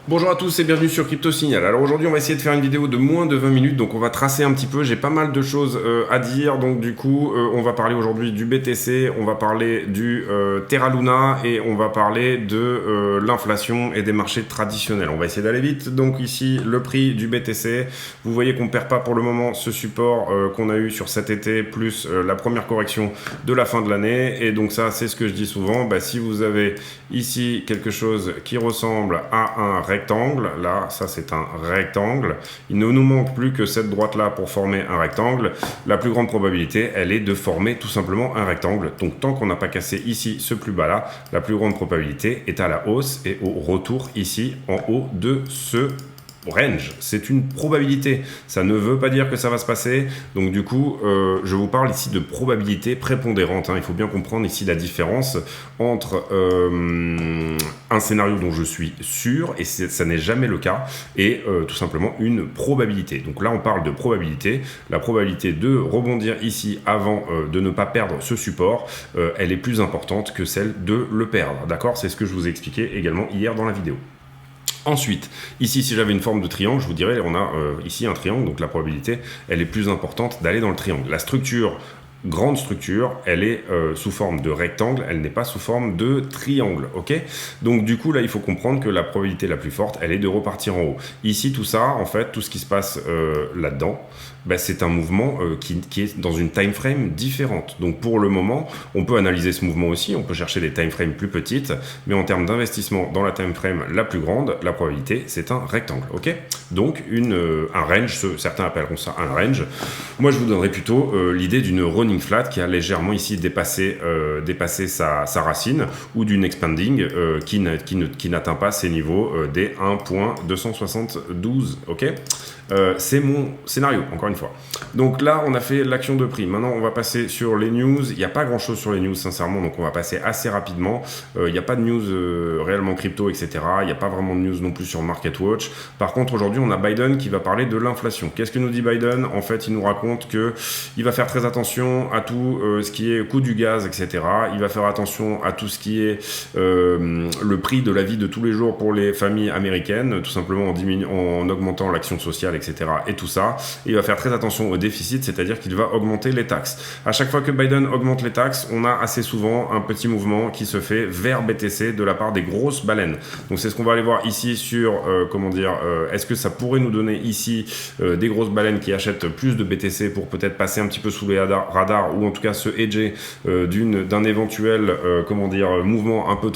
Bonjour à tous et bienvenue sur Crypto Signal. Alors aujourd'hui on va essayer de faire une vidéo de moins de 20 minutes, donc on va tracer un petit peu, j'ai pas mal de choses à dire, donc du coup on va parler aujourd'hui du BTC, on va parler du Terra Luna et on va parler de l'inflation et des marchés traditionnels. On va essayer d'aller vite, donc ici le prix du BTC, vous voyez qu'on perd pas pour le moment ce support qu'on a eu sur cet été, plus la première correction de la fin de l'année, et donc ça c'est ce que je dis souvent, si vous avez ici quelque chose qui ressemble à un rectangle, là, ça c'est un rectangle, il ne nous manque plus que cette droite là pour former un rectangle, la plus grande probabilité elle est de former tout simplement un rectangle, donc tant qu'on n'a pas cassé ici ce plus bas là, la plus grande probabilité est à la hausse et au retour ici en haut de ce range, c'est une probabilité, ça ne veut pas dire que ça va se passer, donc du coup je vous parle ici de probabilité prépondérante, il faut bien comprendre ici la différence entre un scénario dont je suis sûr, et ça n'est jamais le cas, et tout simplement une probabilité. Donc là on parle de probabilité, la probabilité de rebondir ici avant de ne pas perdre ce support, elle est plus importante que celle de le perdre, d'accord? C'est ce que je vous ai expliqué également hier dans la vidéo. Ensuite, ici, si j'avais une forme de triangle, je vous dirais, on a ici un triangle, donc la probabilité, elle est plus importante d'aller dans le triangle. La structure, grande structure, elle est sous forme de rectangle, elle n'est pas sous forme de triangle, ok? Donc du coup, là, il faut comprendre que la probabilité la plus forte, elle est de repartir en haut. Ici, tout ça, en fait, tout ce qui se passe là-dedans, c'est un mouvement qui est dans une time frame différente. Donc pour le moment, on peut analyser ce mouvement aussi, on peut chercher des time frames plus petites, mais en termes d'investissement dans la time frame la plus grande, la probabilité, c'est un rectangle, ok? Donc un range, certains appelleront ça un range. Moi, je vous donnerais plutôt l'idée d'une running flat qui a légèrement ici dépassé sa racine, ou d'une expanding qui n'atteint pas ces niveaux des 1.272, ok? C'est mon scénario, encore une fois. Donc là, on a fait l'action de prix. Maintenant, on va passer sur les news. Il n'y a pas grand-chose sur les news, sincèrement, donc on va passer assez rapidement. Il n'y a pas de news réellement crypto, etc. Il n'y a pas vraiment de news non plus sur MarketWatch. Par contre, aujourd'hui, on a Biden qui va parler de l'inflation. Qu'est-ce que nous dit Biden? En fait, il nous raconte qu'il va faire très attention à tout ce qui est coût du gaz, etc. Il va faire attention à tout ce qui est le prix de la vie de tous les jours pour les familles américaines, tout simplement en augmentant l'action sociale, etc. et tout ça. Et il va faire très attention au déficit, c'est-à-dire qu'il va augmenter les taxes. À chaque fois que Biden augmente les taxes, on a assez souvent un petit mouvement qui se fait vers BTC de la part des grosses baleines. Donc c'est ce qu'on va aller voir ici sur, est-ce que ça pourrait nous donner ici des grosses baleines qui achètent plus de BTC pour peut-être passer un petit peu sous les radars, ou en tout cas se hedger d'un éventuel, mouvement un peu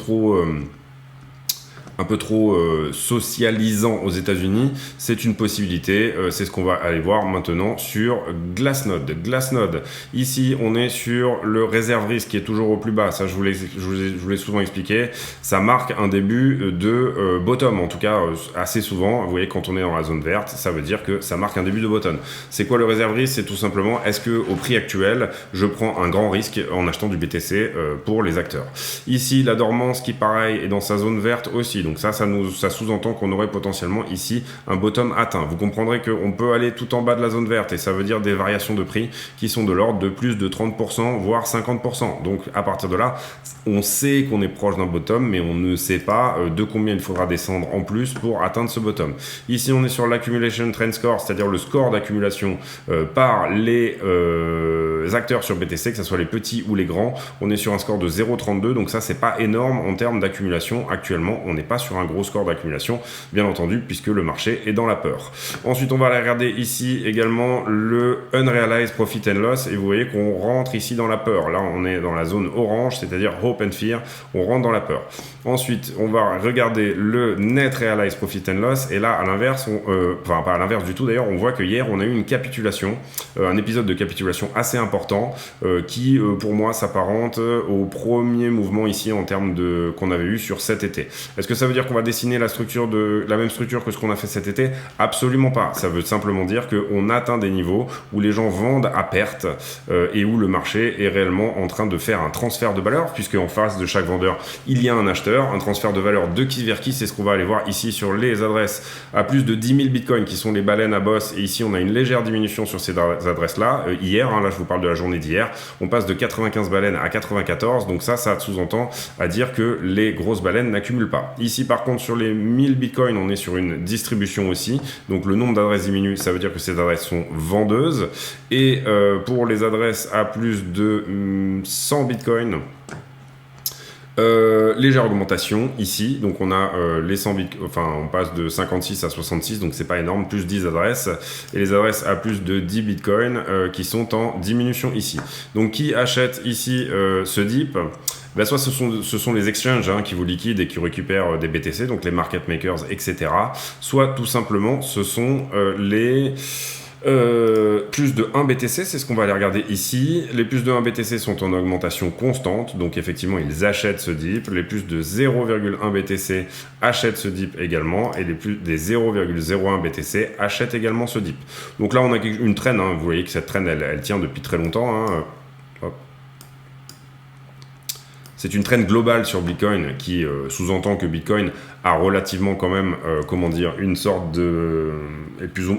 trop socialisant aux États-Unis. C'est une possibilité, c'est ce qu'on va aller voir maintenant sur Glassnode. Glassnode, ici on est sur le réserve risque qui est toujours au plus bas, ça je vous l'ai souvent expliqué, ça marque un début de bottom, en tout cas assez souvent, vous voyez quand on est dans la zone verte, ça veut dire que ça marque un début de bottom. C'est quoi le réserve risque? C'est tout simplement, est-ce que au prix actuel, je prends un grand risque en achetant du BTC pour les acteurs. Ici, la dormance qui pareil est dans sa zone verte aussi, donc ça sous-entend qu'on aurait potentiellement ici un bottom atteint. Vous comprendrez qu'on peut aller tout en bas de la zone verte, et ça veut dire des variations de prix qui sont de l'ordre de plus de 30%, voire 50%. Donc à partir de là, on sait qu'on est proche d'un bottom, mais on ne sait pas de combien il faudra descendre en plus pour atteindre ce bottom. Ici, on est sur l'accumulation trend score, c'est-à-dire le score d'accumulation par les acteurs sur BTC, que ce soit les petits ou les grands. On est sur un score de 0,32, donc ça, c'est pas énorme en termes d'accumulation. Actuellement, on n'est pas sur un gros score d'accumulation, bien entendu, puisque le marché est dans la peur. Ensuite, on va aller regarder ici également le Unrealized Profit and Loss, et vous voyez qu'on rentre ici dans la peur. Là, on est dans la zone orange, c'est-à-dire Hope and Fear, on rentre dans la peur. Ensuite, on va regarder le Net Realized Profit and Loss, et là, à l'inverse, pas à l'inverse du tout d'ailleurs, on voit que hier, on a eu une capitulation, un épisode de capitulation assez important, qui, pour moi, s'apparente au premier mouvement ici en termes qu'on avait eu sur cet été. Est-ce que ça veut dire qu'on va dessiner la même structure que ce qu'on a fait cet été? Absolument pas. Ça veut simplement dire qu'on atteint des niveaux où les gens vendent à perte et où le marché est réellement en train de faire un transfert de valeur, puisque en face de chaque vendeur, il y a un acheteur. Un transfert de valeur de qui vers qui, c'est ce qu'on va aller voir ici sur les adresses à plus de 10 000 bitcoins qui sont les baleines à boss. Et ici, on a une légère diminution sur ces adresses-là. Hier, là, je vous parle de de la journée d'hier. On passe de 95 baleines à 94, donc ça sous-entend à dire que les grosses baleines n'accumulent pas. Ici par contre sur les 1000 bitcoins, on est sur une distribution aussi, donc le nombre d'adresses diminue, ça veut dire que ces adresses sont vendeuses, et pour les adresses à plus de 100 bitcoins, légère augmentation ici, donc on a les 100 on passe de 56 à 66, donc c'est pas énorme, plus 10 adresses, et les adresses à plus de 10 bitcoins qui sont en diminution ici. Donc qui achète ici ce dip? Ben, soit ce sont les exchanges qui vous liquident et qui récupèrent des BTC, donc les market makers, etc. Soit tout simplement ce sont les plus de 1 BTC, c'est ce qu'on va aller regarder ici. Les plus de 1 BTC sont en augmentation constante, donc effectivement ils achètent ce dip. Les plus de 0,1 BTC achètent ce dip également, et les plus des 0,01 BTC achètent également ce dip. Donc là on a une trend, vous voyez que cette trend elle tient depuis très longtemps. Hop. C'est une trend globale sur Bitcoin qui sous-entend que Bitcoin a relativement quand même, une sorte de...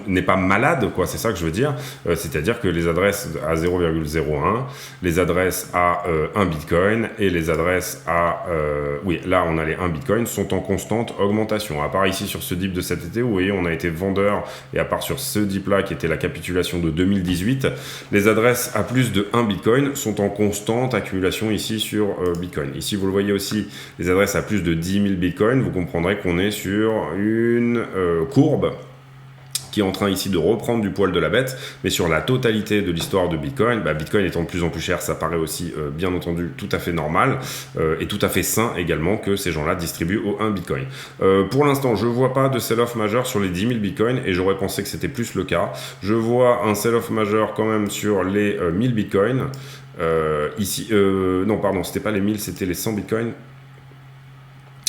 n'est pas malade, quoi, c'est ça que je veux dire. C'est-à-dire que les adresses à 0,01, les adresses à 1 Bitcoin et les adresses à... oui, là, on a les 1 Bitcoin, sont en constante augmentation. À part ici sur ce dip de cet été, vous voyez, on a été vendeur, et à part sur ce dip-là, qui était la capitulation de 2018, les adresses à plus de 1 Bitcoin sont en constante accumulation ici sur Bitcoin. Ici, vous le voyez aussi, les adresses à plus de 10 000 Bitcoin, vous comprendrez qu'on est sur une courbe qui est en train ici de reprendre du poil de la bête, mais sur la totalité de l'histoire de Bitcoin, Bitcoin étant de plus en plus cher, ça paraît aussi bien entendu tout à fait normal et tout à fait sain également que ces gens-là distribuent au 1 Bitcoin. Pour l'instant, je vois pas de sell-off majeur sur les 10 000 Bitcoin, et j'aurais pensé que c'était plus le cas. Je vois un sell-off majeur quand même sur les 1000 Bitcoin. Ici, non pardon, c'était pas les 1000, c'était les 100 Bitcoin.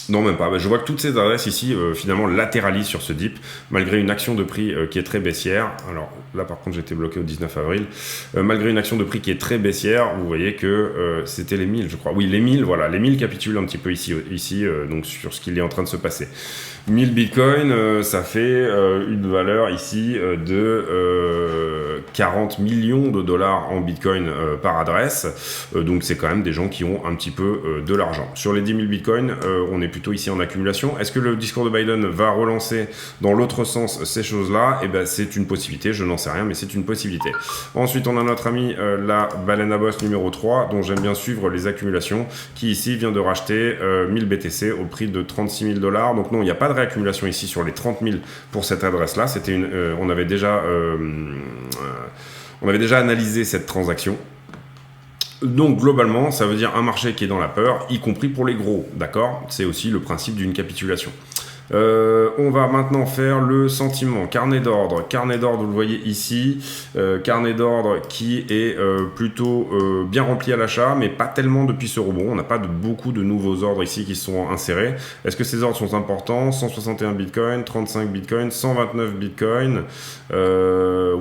Non, même pas. Je vois que toutes ces adresses ici, finalement, latéralisent sur ce dip, malgré une action de prix qui est très baissière. Alors là, par contre, j'étais bloqué au 19 avril. Malgré une action de prix qui est très baissière, vous voyez que c'était les 1000, je crois. Oui, les 1000, voilà. Les 1000 capitulent un petit peu ici donc sur ce qu'il est en train de se passer. 1000 bitcoins, ça fait une valeur ici de 40 millions de dollars en bitcoin par adresse. Donc c'est quand même des gens qui ont un petit peu de l'argent. Sur les 10 000 bitcoins, on est plutôt ici en accumulation. Est-ce que le discours de Biden va relancer dans l'autre sens ces choses-là? Eh ben, c'est une possibilité, je n'en sais rien, mais c'est une possibilité. Ensuite, on a notre ami la baleine à bosse numéro 3, dont j'aime bien suivre les accumulations, qui ici vient de racheter 1000 BTC au prix de 36 000 dollars. Donc non, il n'y a pas de réaccumulation ici sur les 30 000 pour cette adresse-là. C'était on avait déjà analysé cette transaction. Donc globalement, ça veut dire un marché qui est dans la peur, y compris pour les gros, d'accord? C'est aussi le principe d'une capitulation. On va maintenant faire le sentiment. Carnet d'ordre, vous le voyez ici. Carnet d'ordre qui est plutôt bien rempli à l'achat, mais pas tellement depuis ce rebond. On n'a pas beaucoup de nouveaux ordres ici qui sont insérés. Est-ce que ces ordres sont importants? 161 bitcoins, 35 bitcoins, 129 bitcoins.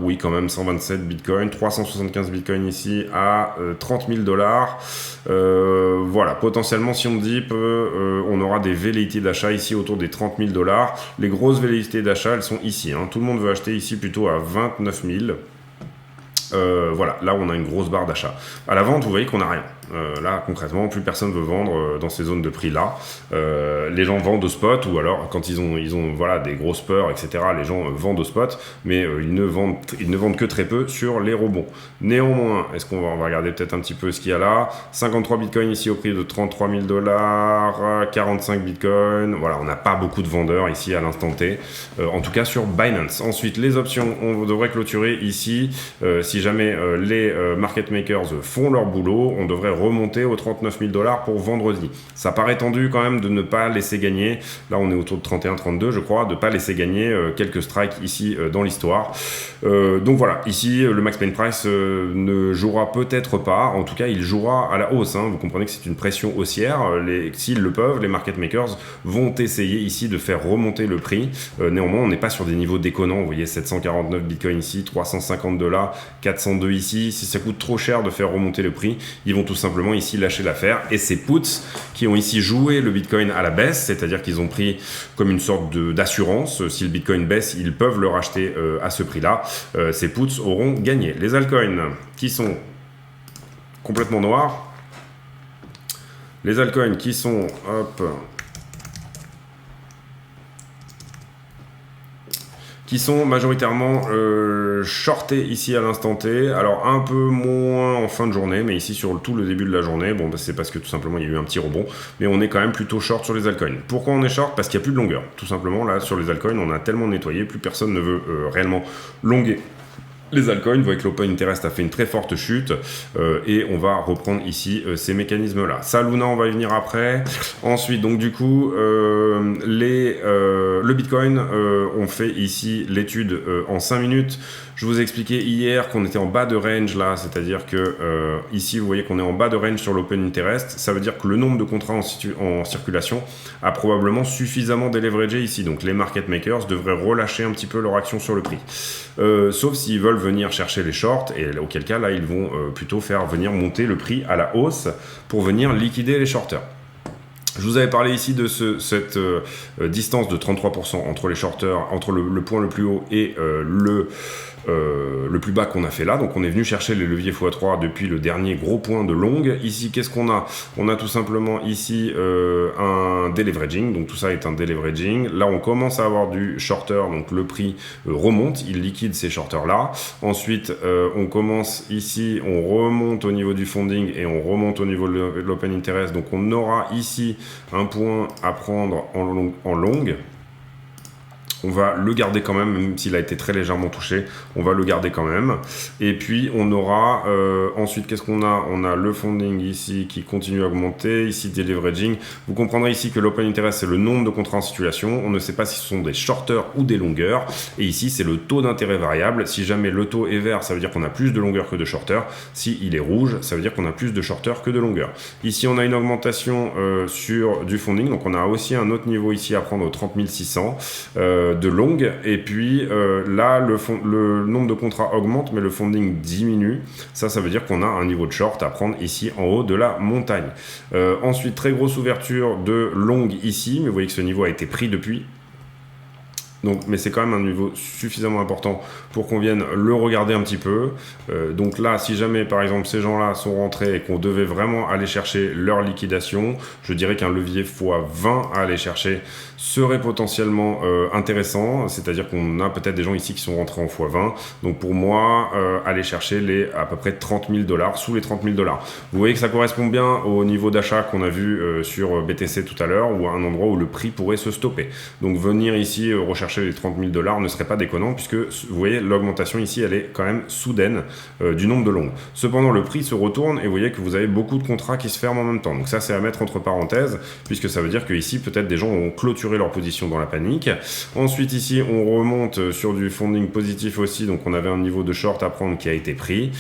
Oui, quand même 127 bitcoins, 375 bitcoins ici à 30 000 dollars. Voilà, potentiellement si on dip, on aura des velléités d'achat ici autour des 30 000 dollars. Les grosses velléités d'achat, elles sont ici. Tout le monde veut acheter ici plutôt à 29 000. Voilà, là on a une grosse barre d'achat. À la vente, vous voyez qu'on n'a rien. Là, concrètement, plus personne veut vendre dans ces zones de prix-là. Les gens vendent au spot, ou alors quand ils ont voilà, des grosses peurs, etc., les gens vendent au spot, mais ils ne vendent que très peu sur les rebonds. Néanmoins, est-ce qu'on va regarder peut-être un petit peu ce qu'il y a là? 53 bitcoins ici au prix de 33 000 dollars, 45 bitcoins. Voilà, on n'a pas beaucoup de vendeurs ici à l'instant T, en tout cas sur Binance. Ensuite, les options, on devrait clôturer ici. Si jamais les market makers font leur boulot, on devrait remonter aux 39 000 dollars pour vendredi. Ça paraît tendu quand même de ne pas laisser gagner, là on est autour de 31-32 je crois, de ne pas laisser gagner quelques strikes ici dans l'histoire. Donc voilà, ici le max pain price ne jouera peut-être pas, en tout cas il jouera à la hausse, vous comprenez que c'est une pression haussière, s'ils le peuvent, les market makers vont essayer ici de faire remonter le prix. Néanmoins on n'est pas sur des niveaux déconnants, vous voyez 749 bitcoin ici, 350 dollars, 402 ici, si ça coûte trop cher de faire remonter le prix, ils vont tout simplement ici lâcher l'affaire, et ces puts qui ont ici joué le bitcoin à la baisse, c'est-à-dire qu'ils ont pris comme une sorte d'assurance, si le bitcoin baisse, ils peuvent le racheter à ce prix-là, ces puts auront gagné. Les altcoins qui sont complètement noir. Les altcoins qui sont, hop, qui sont majoritairement shortés ici à l'instant T. Alors un peu moins en fin de journée, mais ici sur tout le début de la journée, bon, bah, c'est parce que tout simplement il y a eu un petit rebond, mais on est quand même plutôt short sur les altcoins. Pourquoi on est short? Parce qu'il n'y a plus de longueur. Tout simplement, là, sur les altcoins, on a tellement nettoyé, plus personne ne veut réellement longuer les altcoins. Vous voyez que l'Open Interest a fait une très forte chute et on va reprendre ici ces mécanismes-là. Ça, Luna, on va y venir après. Ensuite, donc du coup, le Bitcoin, on fait ici l'étude en 5 minutes. Je vous ai expliqué hier qu'on était en bas de range là, c'est-à-dire que ici, vous voyez qu'on est en bas de range sur l'Open Interest. Ça veut dire que le nombre de contrats en circulation a probablement suffisamment déleveragé ici. Donc les market makers devraient relâcher un petit peu leur action sur le prix. Sauf s'ils veulent venir chercher les shorts, et auquel cas là ils vont plutôt faire venir monter le prix à la hausse pour venir liquider les shorters. Je vous avais parlé ici de cette distance de 33% entre les shorters, entre le point le plus haut et le plus bas qu'on a fait là. Donc on est venu chercher les leviers x3 depuis le dernier gros point de longue. Ici, qu'est-ce qu'on a? On a tout simplement ici un deleveraging, donc tout ça est un deleveraging. Là on commence à avoir du shorter, donc le prix remonte, il liquide ces shorters là. Ensuite on commence ici, on remonte au niveau du funding et on remonte au niveau de l'open interest. Donc on aura ici un point à prendre en longue. On va le garder quand même s'il a été très légèrement touché, on va le garder quand même. Et puis on aura ensuite, qu'est-ce qu'on a? On a le funding ici qui continue à augmenter, ici des leveraging. Vous comprendrez ici que l'open interest c'est le nombre de contrats en situation, on ne sait pas si ce sont des shorters ou des longueurs, et ici c'est le taux d'intérêt variable. Si jamais le taux est vert, ça veut dire qu'on a plus de longueur que de shorters. Si il est rouge, ça veut dire qu'on a plus de shorters que de longueurs. Ici on a une augmentation sur du funding, donc on a aussi un autre niveau ici à prendre au 30 600 de longue, et puis là le nombre de contrats augmente mais le funding diminue. Ça veut dire qu'on a un niveau de short à prendre ici en haut de la montagne. Ensuite, très grosse ouverture de longue ici, mais vous voyez que ce niveau a été pris depuis. Donc, mais c'est quand même un niveau suffisamment important pour qu'on vienne le regarder un petit peu. Donc là, si jamais par exemple ces gens-là sont rentrés et qu'on devait vraiment aller chercher leur liquidation, je dirais qu'un levier x20 à aller chercher serait potentiellement intéressant. C'est-à-dire qu'on a peut-être des gens ici qui sont rentrés en x20. Donc pour moi, aller chercher les à peu près 30 000 $, sous les 30 000 $. Vous voyez que ça correspond bien au niveau d'achat qu'on a vu sur BTC tout à l'heure, ou à un endroit où le prix pourrait se stopper. Donc venir ici rechercher les 30 000 $ ne serait pas déconnant, puisque vous voyez l'augmentation ici elle est quand même soudaine du nombre de longues. Cependant le prix se retourne et vous voyez que vous avez beaucoup de contrats qui se ferment en même temps, donc ça c'est à mettre entre parenthèses, puisque ça veut dire que ici peut-être des gens ont clôturé leur position dans la panique. Ensuite ici on remonte sur du funding positif aussi, donc on avait un niveau de short à prendre qui a été pris,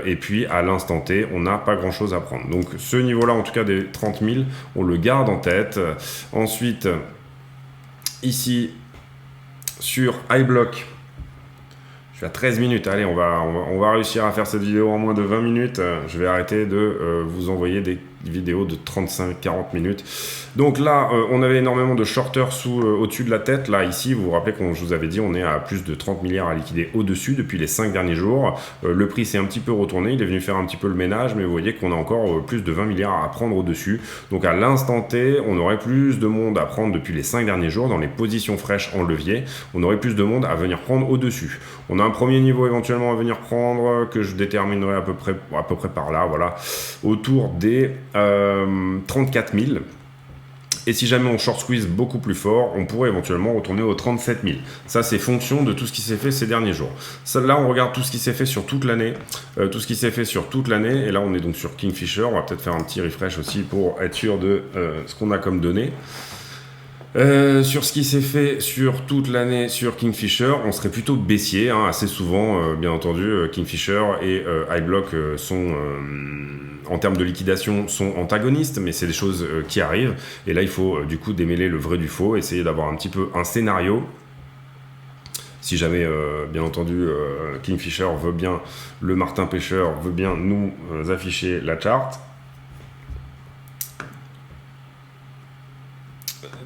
et puis à l'instant T on n'a pas grand chose à prendre. Donc ce niveau là en tout cas des 30 000 on le garde en tête. Ensuite ici sur iBlock, je suis à 13 minutes, allez on va réussir à faire cette vidéo en moins de 20 minutes, je vais arrêter de vous envoyer des vidéos de 35-40 minutes. Donc là, on avait énormément de shorters au-dessus de la tête. Là, ici, vous vous rappelez qu'on je vous avais dit, on est à plus de 30 milliards à liquider au-dessus depuis les 5 derniers jours. Le prix s'est un petit peu retourné, il est venu faire un petit peu le ménage, mais vous voyez qu'on a encore plus de 20 milliards à prendre au-dessus. Donc à l'instant T, on aurait plus de monde à prendre depuis les 5 derniers jours dans les positions fraîches en levier. On aurait plus de monde à venir prendre au-dessus. On a un premier niveau éventuellement à venir prendre que je déterminerai à peu près par là, voilà, autour des 34 000. Et si jamais on short squeeze beaucoup plus fort, on pourrait éventuellement retourner aux 37 000. Ça, c'est fonction de tout ce qui s'est fait ces derniers jours. Ça, là, on regarde tout ce qui s'est fait sur toute l'année. Et là, on est donc sur Kingfisher. On va peut-être faire un petit refresh aussi pour être sûr de ce qu'on a comme données. Sur ce qui s'est fait sur toute l'année sur Kingfisher, on serait plutôt baissier, hein, assez souvent, bien entendu. Kingfisher et iBlock sont, en termes de liquidation, sont antagonistes, mais c'est des choses qui arrivent. Et là, il faut du coup démêler le vrai du faux, essayer d'avoir un petit peu un scénario. Si jamais, bien entendu, Kingfisher veut bien, le Martin Pêcheur veut bien nous afficher la charte.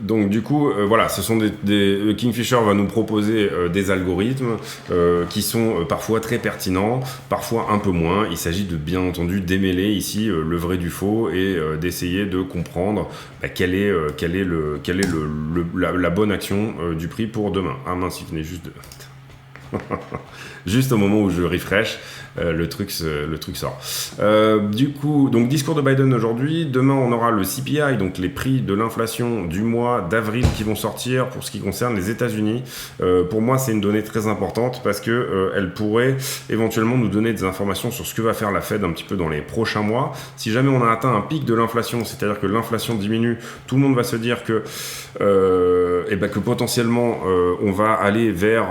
Donc du coup, voilà, ce sont Kingfisher va nous proposer des algorithmes qui sont parfois très pertinents, parfois un peu moins. Il s'agit de bien entendu démêler ici le vrai du faux et d'essayer de comprendre quelle est la bonne action du prix pour demain. Ah mince, il venait juste de... Juste au moment où je refresh, le truc sort. Du coup, donc discours de Biden aujourd'hui. Demain, on aura le CPI, donc les prix de l'inflation du mois d'avril qui vont sortir pour ce qui concerne les États-Unis. Pour moi, c'est une donnée très importante parce que elle pourrait éventuellement nous donner des informations sur ce que va faire la Fed un petit peu dans les prochains mois. Si jamais on a atteint un pic de l'inflation, c'est-à-dire que l'inflation diminue, tout le monde va se dire que potentiellement on va aller vers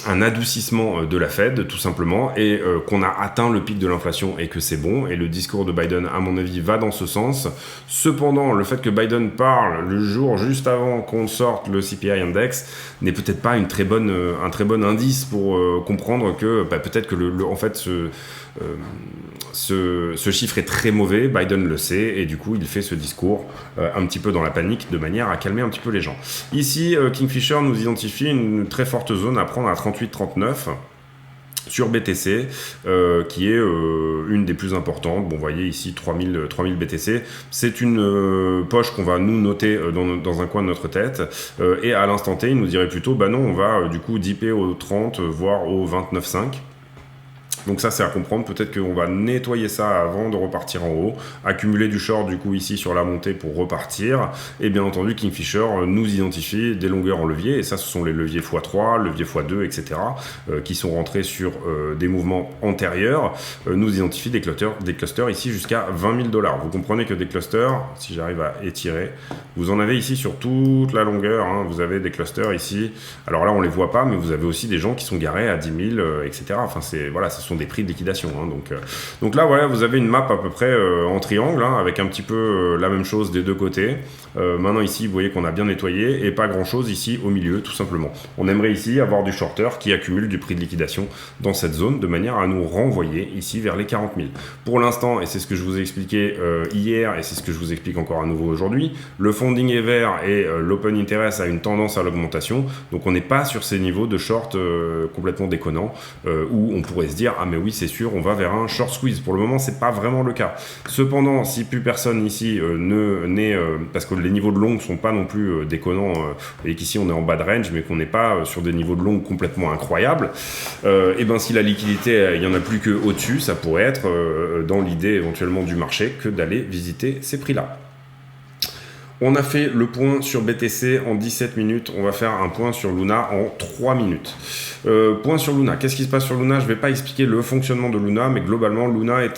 un adoucissement de la Fed, tout simplement, et qu'on a atteint le pic de l'inflation et que c'est bon. Et le discours de Biden, à mon avis, va dans ce sens. Cependant, le fait que Biden parle le jour juste avant qu'on sorte le CPI Index n'est peut-être pas un très bon indice pour comprendre que peut-être que ce chiffre est très mauvais. Biden le sait et du coup il fait ce discours un petit peu dans la panique de manière à calmer un petit peu les gens. Ici, Kingfisher nous identifie une très forte zone à prendre à 38,39 sur BTC, qui est une des plus importantes. Bon, vous voyez ici 3000 BTC. C'est une poche qu'on va nous noter dans un coin de notre tête. Et à l'instant T, il nous dirait plutôt, non, on va du coup dipper au 30, voire au 29,5. Donc ça, c'est à comprendre. Peut-être qu'on va nettoyer ça avant de repartir en haut, accumuler du short du coup ici sur la montée pour repartir. Et bien entendu, Kingfisher nous identifie des longueurs en levier. Et ça, ce sont les leviers x3, leviers x2, etc. Qui sont rentrés sur des mouvements antérieurs. Nous identifie des clusters ici jusqu'à $20 000. Vous comprenez que des clusters, si j'arrive à étirer, vous en avez ici sur toute la longueur. Vous avez des clusters ici. Alors là, on les voit pas, mais vous avez aussi des gens qui sont garés à 10 000, etc. Enfin, voilà, ce sont des prix de liquidation. Donc là, voilà, vous avez une map à peu près en triangle, avec un petit peu la même chose des deux côtés. Maintenant ici, vous voyez qu'on a bien nettoyé et pas grand-chose ici au milieu, tout simplement. On aimerait ici avoir du shorter qui accumule du prix de liquidation dans cette zone de manière à nous renvoyer ici vers les 40 000. Pour l'instant, et c'est ce que je vous ai expliqué hier et c'est ce que je vous explique encore à nouveau aujourd'hui, le funding est vert et l'open interest a une tendance à l'augmentation. Donc on n'est pas sur ces niveaux de short complètement déconnants où on pourrait se dire mais oui, c'est sûr, on va vers un short squeeze. Pour le moment, c'est pas vraiment le cas. Cependant, si plus personne ici parce que les niveaux de long ne sont pas non plus déconnants, et qu'ici on est en bas de range, mais qu'on n'est pas sur des niveaux de long complètement incroyables, et si la liquidité, il y en a plus que au-dessus, ça pourrait être dans l'idée éventuellement du marché que d'aller visiter ces prix-là. On a fait le point sur BTC en 17 minutes. On va faire un point sur Luna en 3 minutes. Point sur Luna. Qu'est-ce qui se passe sur Luna ? Je ne vais pas expliquer le fonctionnement de Luna, mais globalement, Luna est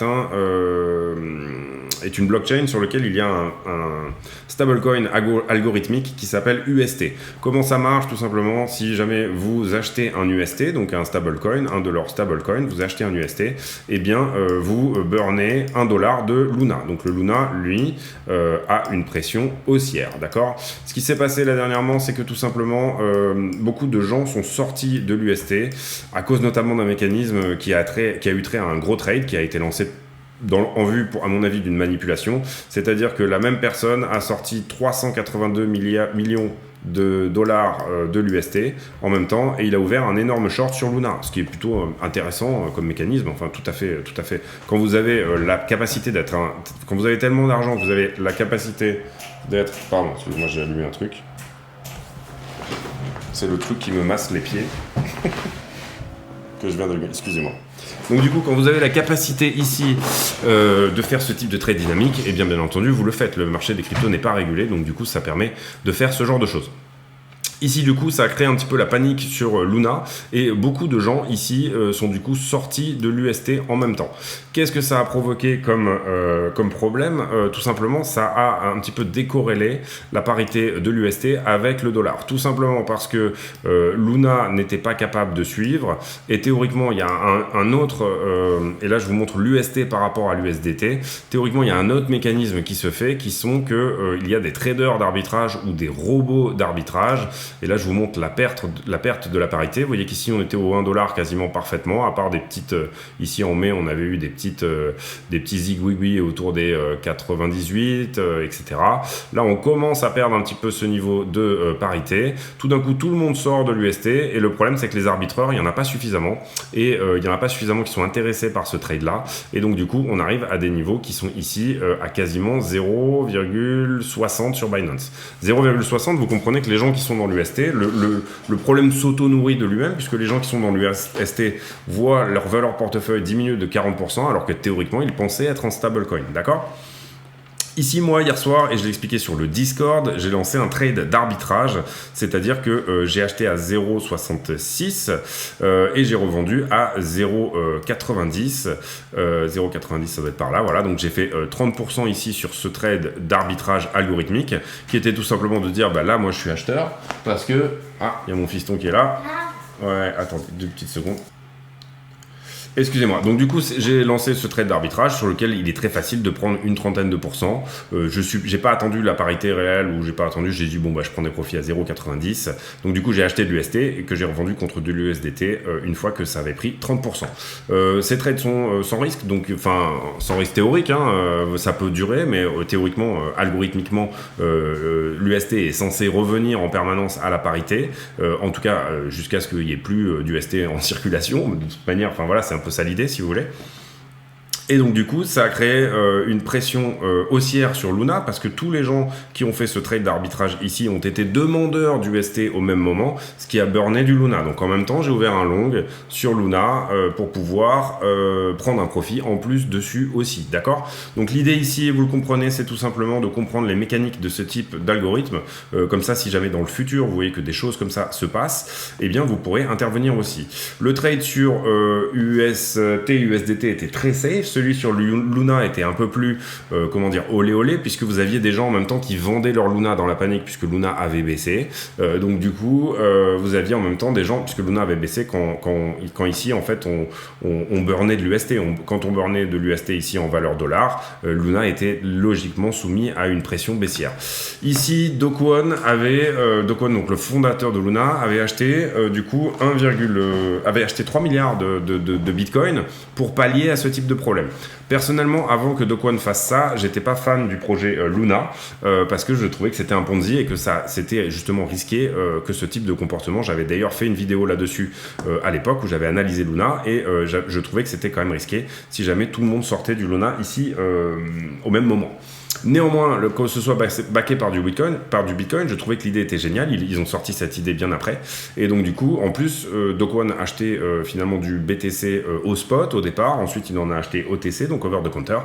une blockchain sur laquelle il y a un stablecoin algorithmique qui s'appelle UST. Comment ça marche ? Tout simplement, si jamais vous achetez un UST, donc un stablecoin, un de leurs stablecoins, vous achetez un UST, eh bien, vous burnez $1 de Luna. Donc le Luna, lui, a une pression haussière, d'accord ? Ce qui s'est passé là dernièrement, c'est que tout simplement, beaucoup de gens sont sortis de l'UST à cause notamment d'un mécanisme qui a eu trait à un gros trade qui a été lancé en vue, à mon avis, d'une manipulation. C'est-à-dire que la même personne a sorti 382 millions de dollars de l'UST en même temps et il a ouvert un énorme short sur Luna, ce qui est plutôt intéressant comme mécanisme. Enfin, tout à fait. Quand vous avez la capacité quand vous avez tellement d'argent que vous avez la capacité d'être... Pardon, excusez-moi, j'ai allumé un truc. C'est le truc qui me masse les pieds. Que je viens d'allumer, excusez-moi. Donc du coup, quand vous avez la capacité ici de faire ce type de trade dynamique, et bien entendu, vous le faites. Le marché des cryptos n'est pas régulé, donc du coup, ça permet de faire ce genre de choses. Ici, du coup, ça a créé un petit peu la panique sur Luna et beaucoup de gens ici sont du coup sortis de l'UST en même temps. Qu'est-ce que ça a provoqué comme problème ? Tout simplement, ça a un petit peu décorrélé la parité de l'UST avec le dollar. Tout simplement parce que Luna n'était pas capable de suivre et théoriquement, il y a un autre, et là je vous montre l'UST par rapport à l'USDT, théoriquement, il y a un autre mécanisme qui se fait qui sont que il y a des traders d'arbitrage ou des robots d'arbitrage Et là, je vous montre la perte de la parité. Vous voyez qu'ici, on était au 1$ quasiment parfaitement, à part des petites... ici, en mai, on avait eu des petits zigouigouis autour des 98, etc. Là, on commence à perdre un petit peu ce niveau de parité. Tout d'un coup, tout le monde sort de l'UST. Et le problème, c'est que les arbitreurs, il n'y en a pas suffisamment. Et il n'y en a pas suffisamment qui sont intéressés par ce trade-là. Et donc, du coup, on arrive à des niveaux qui sont ici à quasiment 0,60 sur Binance. 0,60, vous comprenez que les gens qui sont dans l'UST, le problème s'auto-nourrit de lui-même, puisque les gens qui sont dans l'UST voient leur valeur portefeuille diminuer de 40%, alors que théoriquement, ils pensaient être en stablecoin. D'accord ? Ici, moi, hier soir, et je l'ai expliqué sur le Discord, j'ai lancé un trade d'arbitrage, c'est-à-dire que j'ai acheté à 0,66 et j'ai revendu à 0,90. 0,90, ça doit être par là, voilà. Donc, j'ai fait 30% ici sur ce trade d'arbitrage algorithmique, qui était tout simplement de dire, bah là, moi, je suis acheteur, parce que... Ah, il y a mon fiston qui est là. Ouais, attendez, 2 petites secondes. Excusez-moi. Donc du coup, j'ai lancé ce trade d'arbitrage sur lequel il est très facile de prendre une trentaine de pourcents. J'ai pas attendu la parité réelle ou j'ai pas attendu. J'ai dit bon bah je prends des profits à 0,90. Donc du coup j'ai acheté de l'UST et que j'ai revendu contre de l'USDT une fois que ça avait pris 30%. Ces trades sont sans risque, donc enfin sans risque théorique. Ça peut durer, mais théoriquement, algorithmiquement, l'UST est censé revenir en permanence à la parité. En tout cas jusqu'à ce qu'il y ait plus d'UST en circulation. De toute manière, enfin voilà, c'est un peu ça l'idée si vous voulez. Et donc du coup, ça a créé une pression haussière sur Luna parce que tous les gens qui ont fait ce trade d'arbitrage ici ont été demandeurs d'UST au même moment, ce qui a burné du Luna. Donc en même temps, j'ai ouvert un long sur Luna pour pouvoir prendre un profit en plus dessus aussi, d'accord ? Donc l'idée ici, vous le comprenez, c'est tout simplement de comprendre les mécaniques de ce type d'algorithme. Comme ça, si jamais dans le futur, vous voyez que des choses comme ça se passent, eh bien vous pourrez intervenir aussi. Le trade sur UST, USDT était très safe. Celui sur Luna était un peu plus, olé olé, puisque vous aviez des gens en même temps qui vendaient leur Luna dans la panique, puisque Luna avait baissé. Donc du coup, vous aviez en même temps des gens, puisque Luna avait baissé quand ici, en fait, on burnait de l'UST. Quand on burnait de l'UST ici en valeur dollar, Luna était logiquement soumis à une pression baissière. Ici, Do Kwon, donc le fondateur de Luna, avait acheté du coup avait acheté 3 milliards de Bitcoin pour pallier à ce type de problème. Personnellement, avant que Do Kwon fasse ça, j'étais pas fan du projet Luna parce que je trouvais que c'était un Ponzi et que c'était justement risqué que ce type de comportement. J'avais d'ailleurs fait une vidéo là-dessus à l'époque où j'avais analysé Luna et je trouvais que c'était quand même risqué si jamais tout le monde sortait du Luna ici au même moment. Néanmoins, que ce soit backé par du Bitcoin, je trouvais que l'idée était géniale. Ils ont sorti cette idée bien après. Et donc, du coup, en plus, Do Kwon a acheté finalement du BTC au spot au départ. Ensuite, il en a acheté OTC, donc over the counter.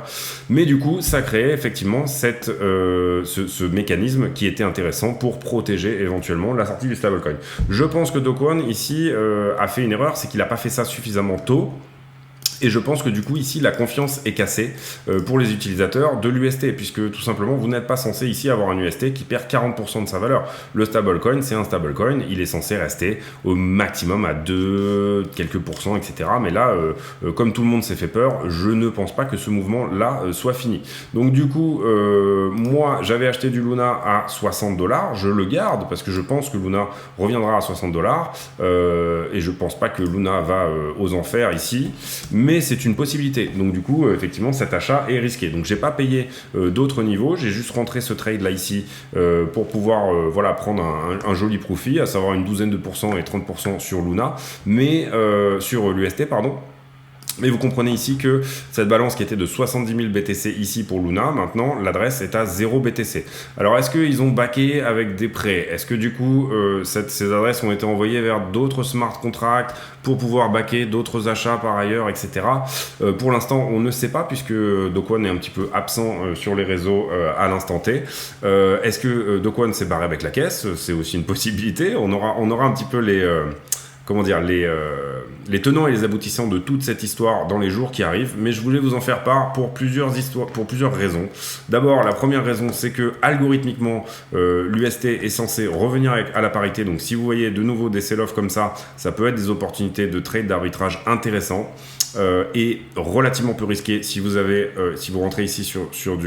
Mais du coup, ça créait effectivement ce mécanisme qui était intéressant pour protéger éventuellement la sortie du stablecoin. Je pense que Do Kwon, ici, a fait une erreur, c'est qu'il n'a pas fait ça suffisamment tôt. Et je pense que du coup ici la confiance est cassée pour les utilisateurs de l'UST puisque tout simplement vous n'êtes pas censé ici avoir un UST qui perd 40% de sa valeur. Le stablecoin c'est un stablecoin, il est censé rester au maximum à 2 quelques pourcents etc. Mais là comme tout le monde s'est fait peur, je ne pense pas que ce mouvement là soit fini. Donc du coup moi j'avais acheté du Luna à $60, je le garde parce que je pense que Luna reviendra à $60 et je pense pas que Luna va aux enfers ici. Mais c'est une possibilité. Donc du coup, effectivement, cet achat est risqué. Donc j'ai pas payé d'autres niveaux, j'ai juste rentré ce trade là ici pour pouvoir prendre un joli profit, à savoir une douzaine de pourcents et 30% sur Luna, mais sur l'UST, pardon. Mais vous comprenez ici que cette balance qui était de 70 000 BTC ici pour Luna, maintenant l'adresse est à 0 BTC. Alors est-ce qu'ils ont backé avec des prêts ? Est-ce que du coup ces adresses ont été envoyées vers d'autres smart contracts pour pouvoir backer d'autres achats par ailleurs, etc. Pour l'instant on ne sait pas puisque Do Kwon est un petit peu absent sur les réseaux à l'instant T. Est-ce que Do Kwon s'est barré avec la caisse ? C'est aussi une possibilité. On aura un petit peu les tenants et les aboutissants de toute cette histoire dans les jours qui arrivent, mais je voulais vous en faire part pour plusieurs raisons. D'abord, la première raison, c'est que algorithmiquement, l'UST est censé revenir à la parité, donc si vous voyez de nouveau des sell-off comme ça peut être des opportunités de trade d'arbitrage intéressants. est relativement peu risqué si vous avez, si vous rentrez ici sur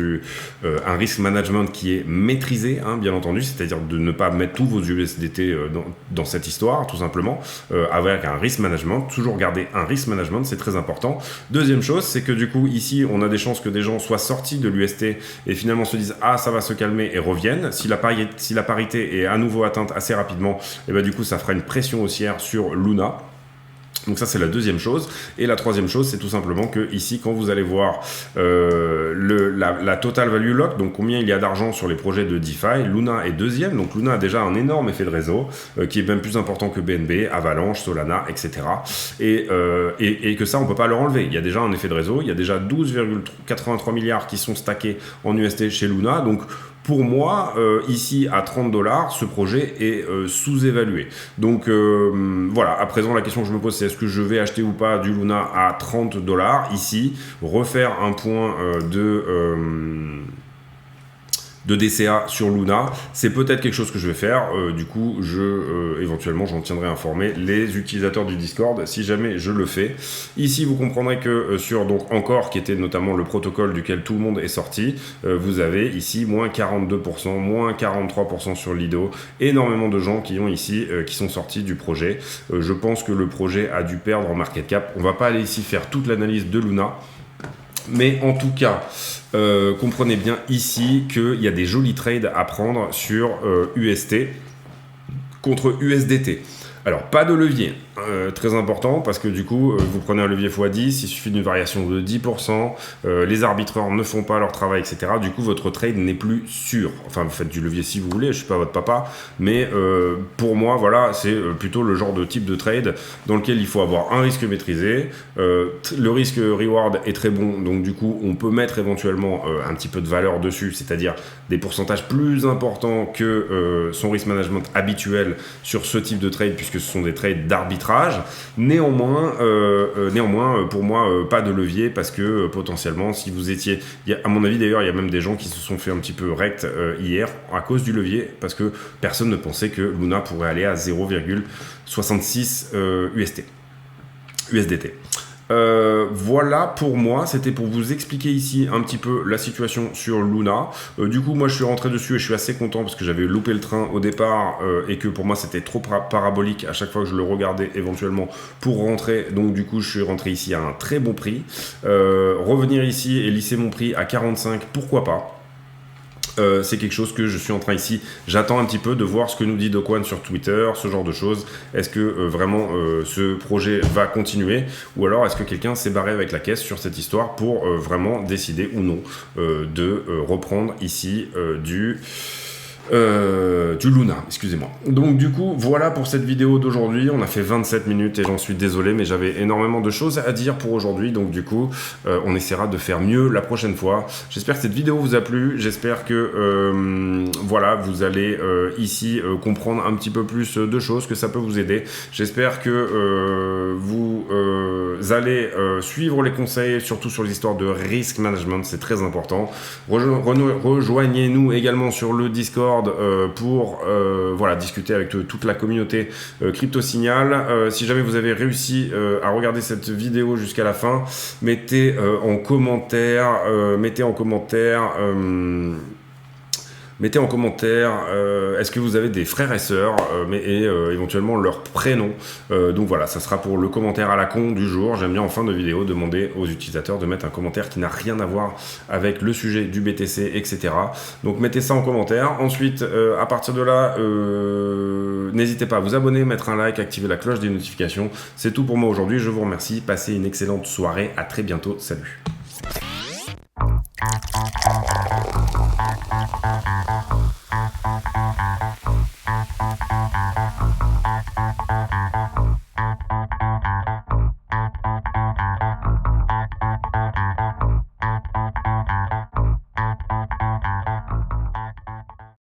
un risk management qui est maîtrisé, hein, bien entendu, c'est-à-dire de ne pas mettre tous vos USDT dans cette histoire, tout simplement, avec un risk management, toujours garder un risk management, c'est très important. Deuxième chose, c'est que du coup, ici, on a des chances que des gens soient sortis de l'UST et finalement se disent « Ah, ça va se calmer » et reviennent. Si la parité est à nouveau atteinte assez rapidement, et ben, du coup, ça fera une pression haussière sur Luna. Donc ça, c'est la deuxième chose. Et la troisième chose, c'est tout simplement que ici, quand vous allez voir la total value lock, donc combien il y a d'argent sur les projets de DeFi, Luna est deuxième. Donc Luna a déjà un énorme effet de réseau qui est même plus important que BNB, Avalanche, Solana, etc. Et que ça, on ne peut pas leur enlever. Il y a déjà un effet de réseau. Il y a déjà 12,83 milliards qui sont stackés en UST chez Luna. Donc pour moi, ici à 30 $, ce projet est sous-évalué. Donc voilà, à présent la question que je me pose, c'est est-ce que je vais acheter ou pas du Luna à 30 $ ici, refaire un point de DCA sur Luna, c'est peut-être quelque chose que je vais faire. Du coup, éventuellement, j'en tiendrai informé les utilisateurs du Discord si jamais je le fais. Ici, vous comprendrez que sur donc Encore, qui était notamment le protocole duquel tout le monde est sorti, vous avez ici moins 42%, moins 43% sur Lido. Énormément de gens qui ont ici, qui sont sortis du projet. Je pense que le projet a dû perdre en market cap. On va pas aller ici faire toute l'analyse de Luna. Mais en tout cas, comprenez bien ici qu'il y a des jolis trades à prendre sur UST contre USDT. Alors, pas de levier, très important, parce que du coup, vous prenez un levier x10, il suffit d'une variation de 10%, les arbitreurs ne font pas leur travail, etc. Du coup, votre trade n'est plus sûr. Enfin, vous faites du levier si vous voulez, je ne suis pas votre papa, mais pour moi, voilà, c'est plutôt le genre de type de trade dans lequel il faut avoir un risque maîtrisé. Le risque reward est très bon, donc du coup, on peut mettre éventuellement un petit peu de valeur dessus, c'est-à-dire des pourcentages plus importants que son risk management habituel sur ce type de trade, puisque ce sont des trades d'arbitrage. Néanmoins, pour moi, pas de levier, parce que potentiellement, si vous étiez... à mon avis, d'ailleurs, il y a même des gens qui se sont fait un petit peu rect hier à cause du levier, parce que personne ne pensait que Luna pourrait aller à 0,66 USDT. Voilà pour moi, c'était pour vous expliquer ici un petit peu la situation sur Luna. Du coup, moi je suis rentré dessus et je suis assez content parce que j'avais loupé le train au départ et que pour moi c'était trop parabolique à chaque fois que je le regardais éventuellement pour rentrer. Donc du coup, je suis rentré ici à un très bon prix. Revenir ici et lisser mon prix à 45, pourquoi pas? C'est quelque chose que je suis en train ici, j'attends un petit peu de voir ce que nous dit Do Kwon sur Twitter, ce genre de choses. Est-ce que vraiment ce projet va continuer, ou alors est-ce que quelqu'un s'est barré avec la caisse sur cette histoire pour vraiment décider ou non de reprendre ici du Luna, excusez-moi. Donc du coup, voilà pour cette vidéo d'aujourd'hui. On a fait 27 minutes et j'en suis désolé, mais j'avais énormément de choses à dire pour aujourd'hui. Donc du coup, on essaiera de faire mieux la prochaine fois. J'espère que cette vidéo vous a plu. J'espère que voilà, vous allez ici comprendre un petit peu plus de choses, que ça peut vous aider. J'espère que vous allez suivre les conseils, surtout sur les histoires de risk management. C'est très important. Rejoignez-nous également sur le Discord pour voilà, discuter avec toute la communauté Crypto Signal. Si jamais vous avez réussi à regarder cette vidéo jusqu'à la fin, mettez en commentaire est-ce que vous avez des frères et sœurs et éventuellement leur prénom. Donc voilà, ça sera pour le commentaire à la con du jour. J'aime bien en fin de vidéo demander aux utilisateurs de mettre un commentaire qui n'a rien à voir avec le sujet du BTC, etc. Donc mettez ça en commentaire. Ensuite, à partir de là, n'hésitez pas à vous abonner, mettre un like, activer la cloche des notifications. C'est tout pour moi aujourd'hui. Je vous remercie. Passez une excellente soirée. À très bientôt. Salut.